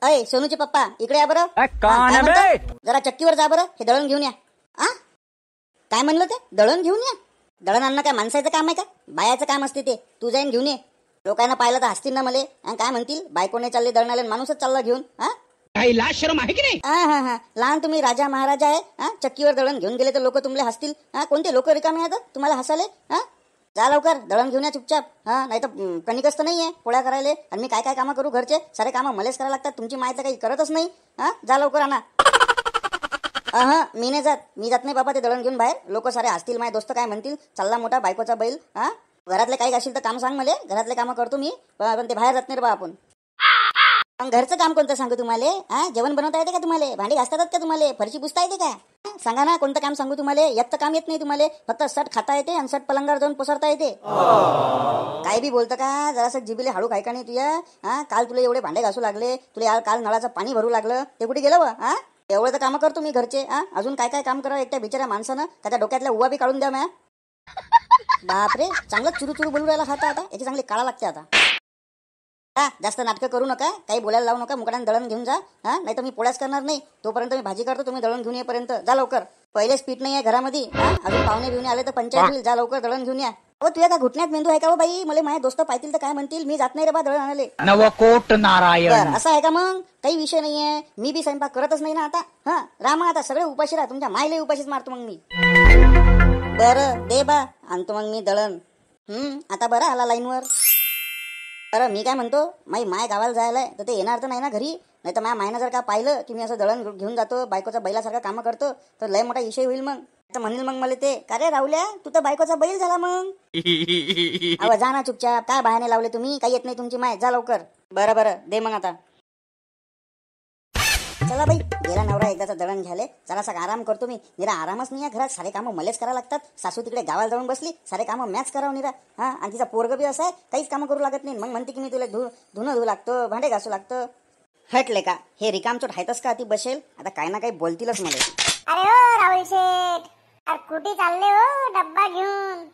अय सोनूचे पप्पा इकडे या बरं. जरा चक्कीवर जा बरं, हे दळण घेऊन या. काय म्हणलं ते? दळण घेऊन या? दळण आणणं काय माणसाचं काम आहे का? बायाचं काम असते ते. तू जाईन घेऊन ये. लोकांना पाहिलं तर हसतील ना मले. काय म्हणतील, बायकोने चालले दळणाला, माणूसच चालला घेऊन. काही लाज शरम आहे की नाही? हा लहान तुम्ही राजा महाराजा आहे. चक्कीवर दळण घेऊन गेले तर लोक तुमले हसतील. कोणते लोक रिकामे आहेत तुम्हाला हसाले? जा लवकर दळण घेऊन या चुपचाप. नाही तर कणिकच तर नाहीये पोळ्या करायला. आणि मी काय काय कामं करू? घरचे सारे कामं मलेच करायला लागतात. तुमची माय तर काही करतच नाही. जा लवकर आणा. मी नाही जात. मी जात नाही बाबा ते दळण घेऊन बाहेर. लोक सारे हसतील, माझे दोस्त काय म्हणतील, चालला मोठा बायकोचा बैल. घरातले काही असेल तर काम सांग मला. घरातले कामं करतो मी, पण ते बाहेर जात नाही रे बा आपण. घरचं काम कोणतं सांगू तुम्हाला? जेवण बनवता येते का तुम्हाला? भांडी घासतात का तुम्हाला? फरशी पुसता येते का? सांगा ना कोणतं काम सांगू तुम्हाला? एक तर काम येत नाही तुम्हाला. फक्त सट खाता येते आणि सट पलंगावर जाऊन पसरता येते. काय बी बोलतं का? जरासं जिबीले हाडू खाय का नाही तुझ्या? काल तुला एवढे भांडे घासू लागले, तुला काल नळाचं पाणी भरू लागलं, ते कुठे गेलं व? एवढं तर कामं करतो मी घरचे. अजून काय काय काम करावं एकट्या बिचाऱ्या माणसानं? त्याच्या डोक्यातल्या उवा बी काढून द्या म्या. बापरे, चांगलं चुरू बोलू राहिला खाता. आता याची चांगली काळा लागते आता. जास्त नाटकं करू नका, काही बोलायला लावू नका. मुकड्यानं दळण घेऊन जा. नाही तर मी पोळ्याच करणार नाही. तोपर्यंत मी भाजी करतो, तुम्ही दळण घेऊन येईपर्यंत. जा लवकर. पहिलेच पीठ नाही आहे घरामध्ये. अजून पाहुणे बिवणे आले तर पंचायत होईल. जा लवकर दळण घेऊन या. तुझ्या का घुटण्यात मेंदू आहे का बाई? मला माझे दोस्त पाहतील तर काय म्हणतील? मी जात नाही रे बा दळण आणाले. नवकोट नारायण. असं आहे का? मग काही विषय नाहीये. मी बी स्वयंपाक करतच नाही ना आता. रामा आता सगळे उपाशी राहा. तुमच्या मायले उपाशीच मारतो मग मी. बरं दे बा, आणतो मग मी दळण. आता बरं आला लाईनवर. अरे मी काय म्हणतो, माय गावाला जायला तर ते येणार तर नाही ना घरी? नाही तर माझ्या मायनं जर का पाहिलं की मी असं दळण घेऊन जातो, बायकोचा बैलासारखं कामं करतो, तर लय मोठा विषय होईल. मग तर म्हणेल मग मला ते, का रे राहुल्या, तू तर बायकोचा बैल झाला मग. अहो जा ना चुपचाप. काय बहाणे लावले तुम्ही? काही येत नाही तुमची माय. जा लवकर. बरं दे मग आता. चला बाई, गेला नवरा एकदाचा दळण घ्याले. जरासा आराम करतो मी. निरा आरामच नाही आहे घरात. सारे कामं मलेच करावं लागतात. सासू तिकडे गावाला जाऊन बसली, सारे कामं मॅच करावं निरा. आणि तिचा पोरग बी असं आहे, काहीच कामं करू लागत नाही. मग म्हणते की मी तुला धुणं धुवू लागतो, भांडे घासू लागतं. हटले का? हे रिकामचोट आहेतच का? ती बसेल आता काय ना काही बोलतीलच मला. अरे ओ राहुल शेठ, कुठे चालले हो डब्बा घेऊन?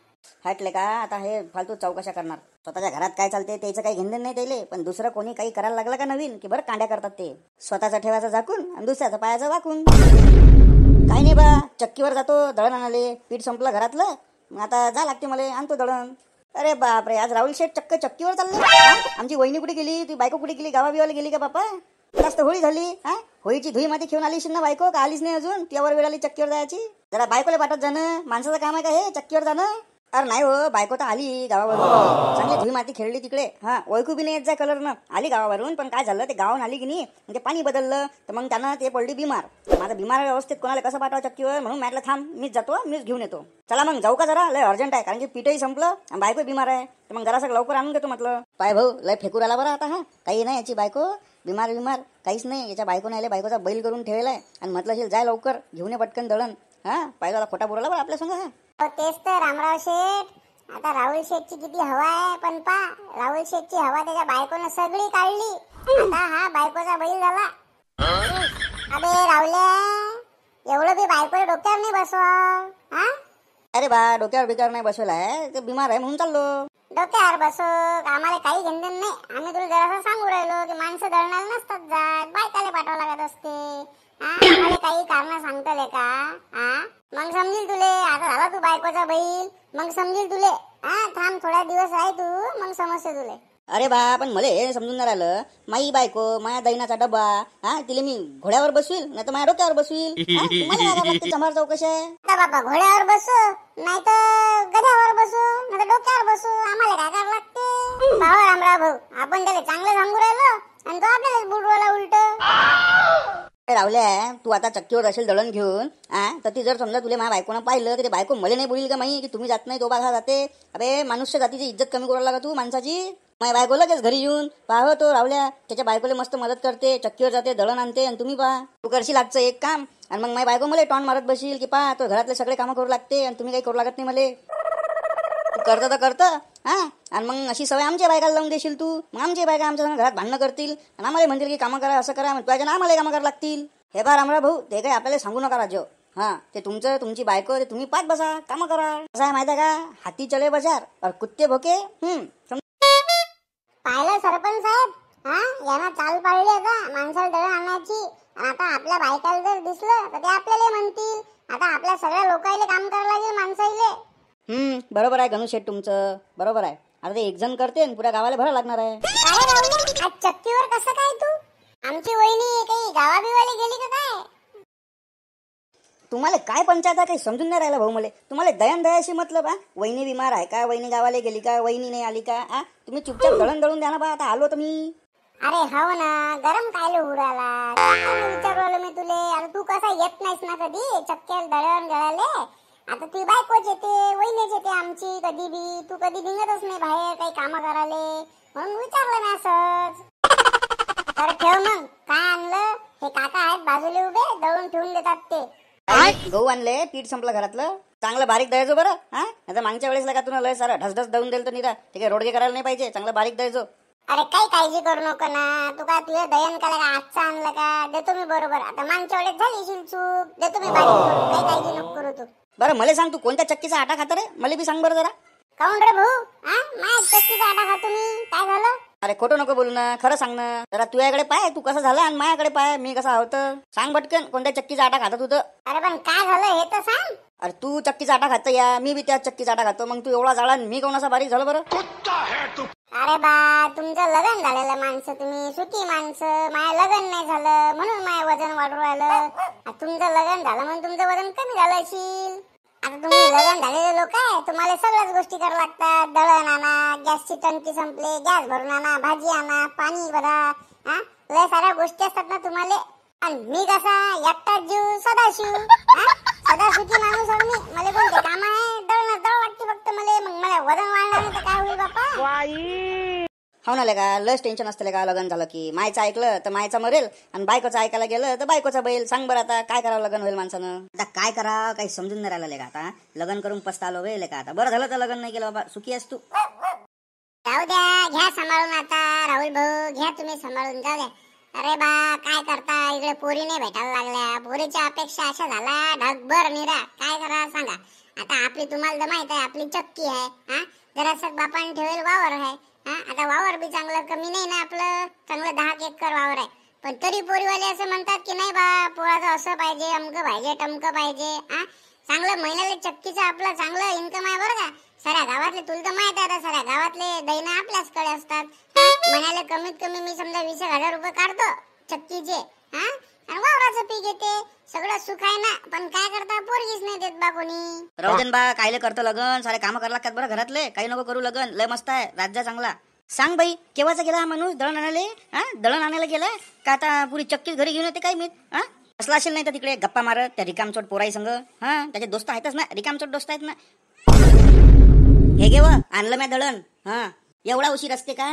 हटले का? आता हे फालतू चौकशा करणार. स्वतःच्या घरात काय चालते त्याचं काही घेणं नाही त्याले. पण दुसरं कोणी काही करायला लागलं का नवीन की बरं कांड्या करतात ते. स्वतःचा ठेवायचा झाकून आणि दुसऱ्याचा पायाचा वाकून. काही नाही बा, चक्कीवर जातो दळण आणाले. पीठ संपलं घरातलं, मग आता जा लागते मला, आणतो दळण. अरे बापरे, आज राहुल शेठ चक्कीवर चालले. आमची वहिनी कुठे गेली? ती बायको कुठे गेली? गावाबिवाला गेली का बापा? जास्त होळी झाली. होळीची धुई मध्ये घेऊन आलीशी ना बायको? का आलीच नाही अजून? त्यावर वेळ आली चक्कीवर जायची. जरा बायकोला पाठवत जाणं. माणसाचं काम आहे का हे चक्कीवर जाणं? अरे नाही हो, बायको तर आली गावावरून. चांगली धुई माती खेळली तिकडे. ओळखू बी नाही येत जा कलरनं. आली गावावरून, पण काय झालं, ते गावाहून आली की नाही, ते पाणी बदललं तर मग त्यानं ते पडली बिमार. माझा बिमार अवस्थेत कोणाला कसं पाठवा चक्कीवर? म्हणून म्हटलं थांब, मीच जातो, मीच घेऊन येतो. चला मग जाऊ का? जरा लय अर्जंट आहे, कारण की पीठही संपलं आणि बायको बिमार आहे. तर मग जरासं लवकर आणून देतो म्हटलं. पाय भाऊ लय फेकूर आला बरं आता. काही नाही, याची बायको बिमार काहीच नाही. याच्या बायकोने आले बायकोचा बैल करून ठेवलाय आणि म्हटलं असेल जाय लवकर घेऊन ये पटकन दळण. पाहिजे खोटा बोलला बरं आपल्या संग. तेच तर रामराव शेठ. आता राहुल शेठची किती हवा आहे, पण पा राहुल शेठची हवा त्याच्या बायकोनं सगळी काढली. आता हा बायकोचा बैल झाला. अबे राहुल्या, एवढं बी बायकोला डोक्यावर नाही बसवा. अरे बा, डोक्यावर बिक्यावर नाही बसवलाय, ते बिमार आहे म्हणून चाललो. डोक्यावर बसो, आम्हाला काही घेणं नाही. आम्ही तुला जरासं सांगू राहिलो की माणसं दळणाला नसतात जात, बायकाला पाठवावं लागत असते. आम्हाला काही कारण सांगतले का? मग समजेल तुले. आता झाला तू बायकोचा बैल, मग समजेल तुले. थांब थोड्या दिवस आहे तू, मग समजते तुले. अरे बा, पण मला हे समजून नाही राहिलं. माई बायको, माझ्या दैनाचा डब्बा, तिला मी घोड्यावर बसवील नाही तर माझ्या डोक्यावर बसवील. चमार चौकशा बाबा, घोड्यावर बसू नाही तर गध्यावर बसू नाही तर डोक्यावर बसू, आम्हाला काय करावं लागते? भाऊ रामराव भाऊ, आपण त्याला चांगलं सांगू राहिलो आणि तो आपल्यालाच बुडवायला उलट. रावल्या, तू आता चक्कीवर असेल दळण घेऊन, तर ती जर समजा तुला माझ्या बायकोनं पाहिलं तर ते बायको मला नाही बोलील का माही की तुम्ही जात नाही तो बागा जाते? अबे मनुष्य जातीची इज्जत कमी करायला का तू माणसाची? माझ्या बायको लगेच घरी येऊन पाह तो रावल्या त्याच्या बायकोला मस्त मदत करते, चक्कीवर जाते, दळण आणते, आणि तुम्ही पहा तू करशील आजचं एक काम आणि मग माझ्या बायको मला टॉन मारत बसील की पहा तो घरातले सगळे कामं करू लागते आणि तुम्ही काही करू लागत नाही मला. करतं तर करतं. आणि मग अशी सवय आमच्या बायकाला लावून देशील तू. मग आमच्या बायका आमच्या संग घरात भांडणं करतील आणि आम्हाला म्हणतील की कामं करा, असं करा, मग तुझ्या आम्हाला कामं करावं लागतील. हे बा रामराव भाऊ, ते काही आपल्याला सांगू नका राजो. ते तुमचं तुमची बायको ते तुम्ही पाच बसा, कामं करा. कसं आहे माहिती आहे का, हाती चले बाजार और कुत्ते भोके. पाहिलं सरपंच साहेब, हा यानं चाल पाळली का माणसाला दळण आणायची. आता आपल्या बायकाला जर दिसलं तर ते आपल्याला म्हणतील. आता आपल्या सगळ्या लोकांना काम करावं लागेल माणसाईले. बरोबर आहे गणू शेठ तुमचं, बरोबर आहे. आता ते एक जण करते आणि पुऱ्या गावाला भरा लागणार आहे. काय राहुल आज चक्कीवर कसं काय तू? आमची वहिनी काही गावाबिवाली गेली का काय? तुम्हाला काय पंचायत आहे काही समजून नाही राहिलं भाऊ मला. तुम्हाला दयान दयाशी मतलब वहिनी बिमार आहे का, वहिनी गावाला गेली का, वहिनी नाही आली का? तुम्ही चुपचाप दळण दळून द्या ना बा. आता आलो तर मी. अरे हो ना गरम कायले उराला विचारलं मी तुले. अरे तू कसा येत नाहीस ना कधी चक्क्याला दळण दळाले. आता ती बायकोच येते वहिनीच येते आमची कधी बी. तू कधी निघतच नाही बाहेर काही काम करायले म्हणून विचारलं मी असंच. तर ठेव मग काय आणलं. हे काका आहेत बाजूला उभे दळून ठेवून देतात ते. गहू आणले, पीठ संपलं घरातलं. चांगलं बारीक दळायचो बरं. आता मागच्या वेळेस लगा तुला लय सारा ढसढस दळून दिलं तर निरा. ठीक आहे रोडगे करायला नाही पाहिजे, चांगलं बारीक दळायचो. अरे काही काळजी करू नको ना. तू काय तुझे दयन केलं का आजचं आणलं का देतो मी बरोबर. आता मागच्या वेळेस झाली चूक देतो मी बारीक करून. काही काळजी नको करू तू. बरं मला सांग तू कोणत्या चक्कीचा आटा खाता रे, मला बी सांग बरं जरा. काऊन रे भाऊ माझ्या चक्कीचा आटा खातो मी काय झालं? अरे खोटं नको बोलू ना, खरं सांग ना जरा. तुझ्याकडे पाय तू कसं झाला आणि माझ्याकडे पाय मी कसा होत. सांग पटकन कोणत्या चक्कीचा आटा खात होतं. अरे पण काय झालं हे तर सांग. अरे तू चक्कीचा आटा खात या, मी बी त्याच चक्कीचा आटा खातो. मग तू एवढा झाला आणि मी कोण असा बारीक झालो बरं? अरे बा तुमचं लग्न झालेलं माणसं तुम्ही सुखी माणसं. माझं लग्न नाही झालं म्हणून माझं वजन वाढू राहिलं. तुमचं लग्न झालं म्हणून तुमचं वजन कमी झालं असेल. आता तुम्ही लग्न झालेले लोक आहे तुम्हाला सगळ्याच गोष्टी करावं लागतात. दळण आणा, गॅसची टंकी संपले गॅस भरून आणा, भाजी आणा, पाणी भरा. लय साऱ्या गोष्टी असतात ना तुम्हाला. आणि मी कसा एकटाच जीव सदाशिव. सदा सुखी माणूस आहे मी. मला कोणते काम आहे दळण दळ वाटते फक्त मला. मग मला वजन वाढणार नाही तर काय होईल बापा. हो ना लेका लस टेन्शन असतं लेका. लग्न झालं की मायचं ऐकलं तर मायचा मरेल आणि बायकोचं ऐकायला गेलं तर बायकोचा बैल. सांग बरं आता काय करावं लग्न होईल माणसानं. आता काय करा काही समजून नाही राहिलं लेका. आता लग्न करून पस्तालो वे लेका. आता बरं झालं तर लग्न नाही केलं बाबा. सुखी असतो. जाऊ द्या घ्या सांभाळून. आता राहुल भाऊ घ्या तुम्ही सांभाळून जाऊ द्या. अरे बा काय करता इकडे पोरी नाही भेटायला लागल्या. पोरीच्या अपेक्षा अशा झाला ढगभर निरा. काय करा सांगा. आता आपली तुम्हाला तर माहित आहे आपली चक्की आहे. जरासं बापाने ठेवेल वावर आहे. आता वावर बी चांगलं कमी नाही ना आपलं. चांगलं 10 एकर वावर आहे. पण तरी पोरीवाले असं म्हणतात की नाही बा पोराचं असं पाहिजे अमकं पाहिजे टमकं पाहिजे. चांगलं महिन्याला चक्कीचं आपलं चांगलं इन्कम आहे बरं का. साऱ्या गावातले तुला तर माहित आहे. आता साऱ्या गावातले दैन आपल्याचकडे असतात. महिन्याला कमीत कमी मी समजा 20,000 रुपये काढतो चक्कीचे. आणि वावराचं पीक येते. सगळं सुख आहे ना. पण काय करता पोरगीच नाही देत बा कोणी. राहून बा कायले करतो लग्न. सारे कामं करायला लागतात बरं घरातले. काही नको करू लग्न. लय मस्त आहे राज्य चांगला. सांग बाई केव्हाचा गेला हा माणूस दळण आणायला. दळण आणायला गेला का आता पुरी चक्कीच घरी घेऊन येते काय मी. असला असेल नाही तर तिकडे गप्पा मारत त्या रिकामचोट पोराई संग. त्याचे दोस्त आहेतच ना रिकामचोट दोस्त आहेत ना. हे घे व आणलं मी दळण. एवढा उशीर असते का.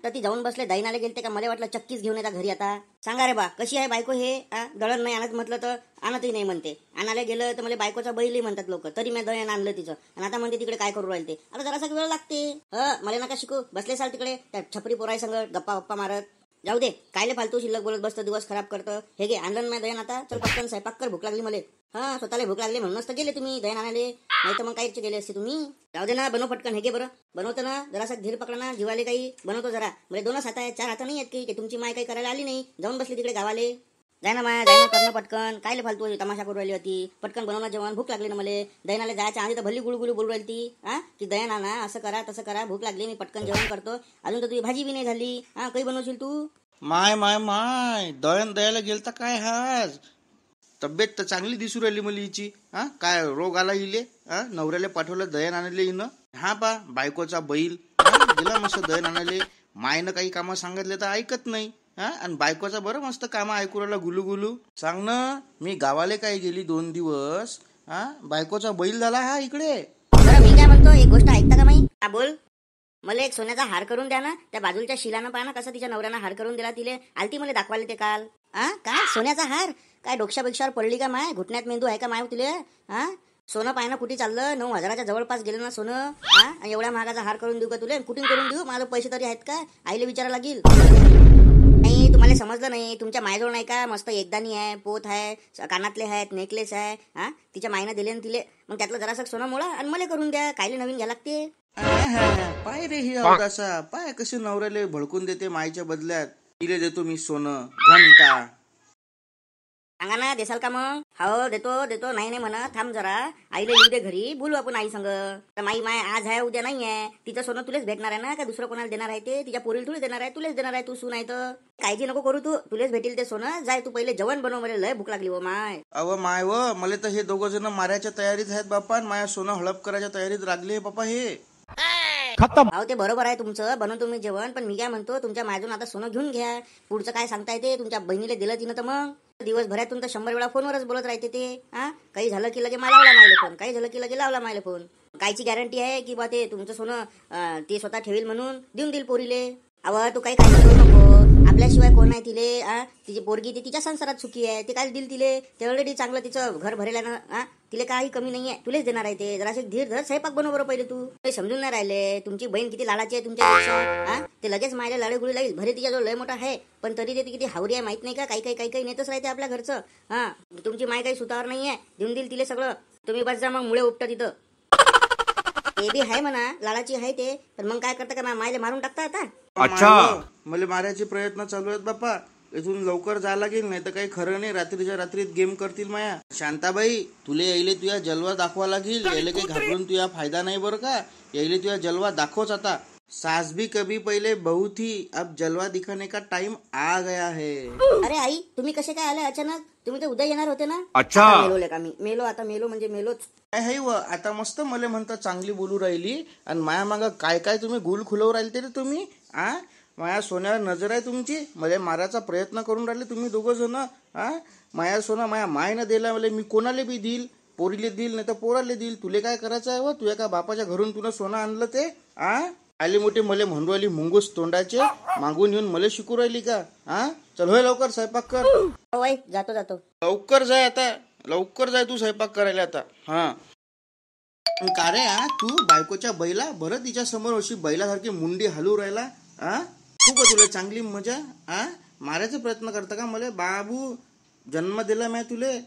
तर ती जाऊन बसले दैनाला गेलते का. मला वाटलं चक्कीच घेऊन येता घरी. आता सांगा रे बा कशी आहे बायको हे. दळण नाही आणत म्हटलं तर आणतही नाही म्हणते. आणायला गेलं तर मला बायकोचा बैलही म्हणतात लोक. तरी मी दळण आणलं तिचं. आणि आता म्हणते तिकडे काय करू राहील ते. आता जरासा वेळ लागते. मला नका शिकू. बसले साल तिकडे त्या छपरी पोराई संग गप्पा गप्पा मारत. जाऊ दे कायले फालतू शिल्लक बोलत बसतं दिवस खराब करतं. हे घे आणलं मी दळण. आता चल पटकन स्वयंपाक कर भूक लागली मला. स्वतःला भूक लागली म्हणूनच तर गेले तुम्ही दळण आणायले. नाही तर मग काहीच गेले असते तुम्ही. जाऊ दे ना बनव पटकन. हे घे बरं बनवतो ना. जरासा धीर पकडा ना जीवाले काही बनवतो जरा. म्हणजे 2 हात आहेत 4 हात नाही आहेत की तुमची माय काही करायला आली नाही. जाऊन बसली तिकडे गावाले. जाय ना माय जाय ना करणं पटकन. कायले फालतू तमाशा करू राहिली होती. पटकन बनवणं जेवण. भूक लागली ना मला. दयनाला जायच्या आधी तर भल्ली गुळगुळू बोलू राहिली ती. की दया ना असं करा तसं करा. भूक लागली मी पटकन जेवण करतो. अजून तर तुझी भाजी बी नाही झाली. काही बनवशील तू. माय माय माय दळण द्यायला गेलता काय हाज. तब्येत तर चांगली दिसू राहिली मला हिची. काय रोग आला हिले. नवऱ्याला पाठवलं दळण आणायला हिनं. पा बायकोचा बैल गेला मस्त दळण आणायला. मायनं काही कामं सांगितले तर ऐकत नाही. आणि बायकोचा बरं मस्त कामं ऐकू राहिला गुलू गुलू. सांग ना मी गावाले काय गेली 2 दिवस. बायकोचा बैल झाला हा इकडे. मी काय म्हणतो एक गोष्ट ऐकता का माई. बोल. मला एक सोन्याचा हार करून द्या ना. त्या बाजूच्या शिलानं पहा ना कसं तिच्या नवऱ्यानं हार करून दिला तिले. आलती मला दाखवायला ते काल. काय सोन्याचा हार. काय डोक्यापेक्षावर पडली का माय. घुटण्यात मेंदू आहे का माय तिले. सोनं पाहिलं कुठे चाललं. 9,000च्या जवळपास गेलं ना सोनं. आणि एवढ्या महागाचा हार करून देऊ का तुले. कुठून करून देऊ. माझं पैसे तरी आहेत का. आईले विचारायला लागेल. नाही तुम्हाला समजलं नाही. तुमच्या मायजवळ नाही का मस्त एकदानी आहे पोत आहे कानातले आहेत नेकलेस आहे. तिच्या मायनं दिले ना तिले. मग त्यातलं जरासं सोनं मोळा आणि मला करून द्या. कायले नवीन घ्या लागते. पाय रे ही अवदासा, पाय कशी नवऱ्याला भडकून देते मायच्या बदल्यात. तिले देतो मी सोनं घंटा. सांगा ना, देसाल का मग? हो देतो देतो, नाही नाही म्हणा, थांब जरा, आईला येऊ दे घरी, बोलू आपण आई संग. तर माई आज आहे उद्या नाही आहे, तिचं सोनं तुलेच भेटणार आहे ना, का दुसरं कोणाला देणार आहे? ते तिच्या पोरीला तुला देणार आहे, तुलेच देणार आहे. तू सून आहे तर काळजी नको करू, तू तुलेच भेटेल ते सोनं. जाय तू पहिले जेवण बनव, मला लय भूक लागली. व माय अव माय व मला तर हे दोघं जण मारायच्या तयारीत आहेत बापा. माया सोनं हडप करायच्या तयारीत लागले बापा हे. खत्म. अहो ते बरोबर आहे तुमचं, बनवून तुम्ही जेवण, पण मी काय म्हणतो, तुमच्या माझून आता सोनं घेऊन घ्या. पुढचं काय सांगता येते, तुमच्या बहिणीला दिलं तिनं तर मग दिवसभरातून तर 100 वेळा फोनवरच बोलत राहते ते. काही झालं की लगे मला लावला मायले फोन, काही झालं की लगे लावला मायले फोन. कायची गॅरंटी आहे की बा ते तुमचं सोनं ते स्वतः ठेवील म्हणून देऊन देईल पोरीले? अव तू काही काळजी करू नको, आपल्याशिवाय कोण आहे तिले? तिची पोरगी ती तिच्या संसारात सुखी आहे, ते काय दिल तिले? ते ऑलरेडी चांगलं तिचं घर भरेल आहे ना. तिले काही कमी नाहीये, तुलेच देणार आहे ते. जराशी धीर धर, स्वयंपाक बनव बरं पहिले. तू ते समजून नाही राहिले, तुमची बहीण किती लाडाची आहे तुमच्या. ते लगेच मायला लाडेगुडी लागेल, भरे तिच्या जो लय मोठा आहे, पण तरी ते किती हावरी आहे माहित नाही का? काही नेतच राहते आपल्या घरचं. तुमची माय काही सुतावर नाहीये, देऊन देईल तिले सगळं. तुम्ही बस जा मग मुळे उपटा तिथं. ते बी आहे म्हणा, लाडाची आहे ते, पण मग काय करता का मायला मारून टाकता आता? अच्छा, मला मारायचे प्रयत्न चालू आहेत बापा. इथून लवकर जायला लागेल, नाही तर काही खरं नाही. रात्रीच्या रात्रीत गेम करतील माया. शांताबाई, तुले यायले तुझ्या जलवा दाखवा लागेल. यायले काही घाबरून तुझा फायदा नाही बरं का. यायले तुझा जलवा दाखवच आता. सास भी कभी पहिले बहू थी, अब जलवा दिखाने का टाइम आ गया है. अरे आई, तुम्ही कसे काय आले अचानक? तुम्ही तर उद्या येणार होते ना. अच्छा. आता मेलो का मी? मेलो आता, मेलो म्हणजे मेलोच. काय व आता मस्त मला म्हणता चांगली बोलू राहिली, आणि माया मागं काय काय तुम्ही गुल खुलवू राहिले रे तुम्ही. माया सोन्यावर नजर आहे तुमची. मला मारायचा प्रयत्न करून राहिले तुम्ही दोघं जण. माया सोना माया मायनं दिला, मला मी कोणाला बी देईल. पोरीले देईल नाही तर पोराले देईल. तुले काय करायचं आहे व? तुझ्या का बापाच्या घरून तुला सोनं आणलं ते? आले मोठे मले म्हणू राहिली मुंगूस तोंडाचे, मागून येऊन मला शिकू राहिली का? चल होय लवकर स्वयंपाक कर. होय जातो जातो. लवकर जाय आता, लवकर जाय तू स्वयंपाक करायला आता. का रे तू बायकोच्या बैला बरं तिच्या समोर अशी बैलासारखी मुंडी हलू राहिला? खूप तुला चांगली मजा. मारायचा प्रयत्न करता का मला? बाबू जन्म दिला मी तुले.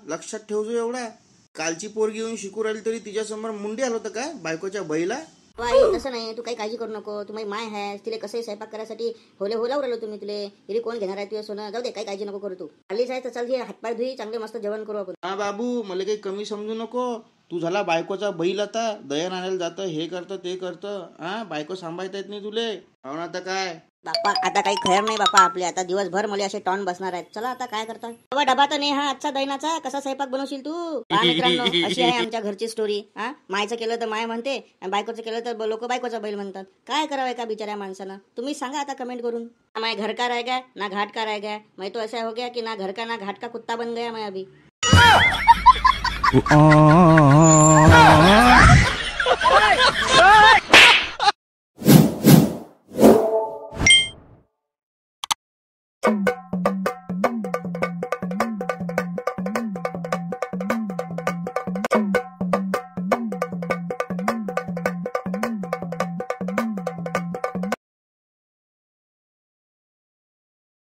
लक्षात ठेवजो एवढा. कालची पोरगी येऊन शिकू राहिली तरी तिच्या समोर मुंडी हलवतं का बायकोच्या बैला? आई तसं नाही, तू काही काळजी करू नको. तुम्ही माय आहे, तिले कसंही स्वयंपाक करायसाठी होले होलावर राहिलो तुम्ही. तुले इथे कोण घेणार आहे तुझं सोनं? जाऊ दे, काही काळजी नको करू. तू आलीच आहे तर चल, घे हातपाय धुई, चांगले मस्त जेवण करू आपण. बाबू मला काही कमी समजू नको. तू झाला बायकोचा बैल आता. दयन आणायला जातं, हे करतं ते करतं. बायको सांभाळता येत नाही तुले. हो ना आता काय बाप्पा, आता काही खैर नाही बापा आपले. आता दिवसभर मला असे टॉन बसणार आहेत. चला आता काय करता? बाबा डबा तर नाही आजचा दैनाचा. कसा स्वयंपाक बनवशील तू? मित्रांनो, अशी आहे आमच्या घरची स्टोरी. मायचं केलं तर माय म्हणते, आणि बायकोचं केलं तर लोक बायकोचा बैल म्हणतात. काय करावं का बिचाऱ्या माणसानं? तुम्ही सांगा आता कमेंट करून. मैं घर का रह गया ना घाट का रह गया. मैं तो ऐसा हो गया की ना घर का ना घाट का कुत्ता बन गया मैं अभी.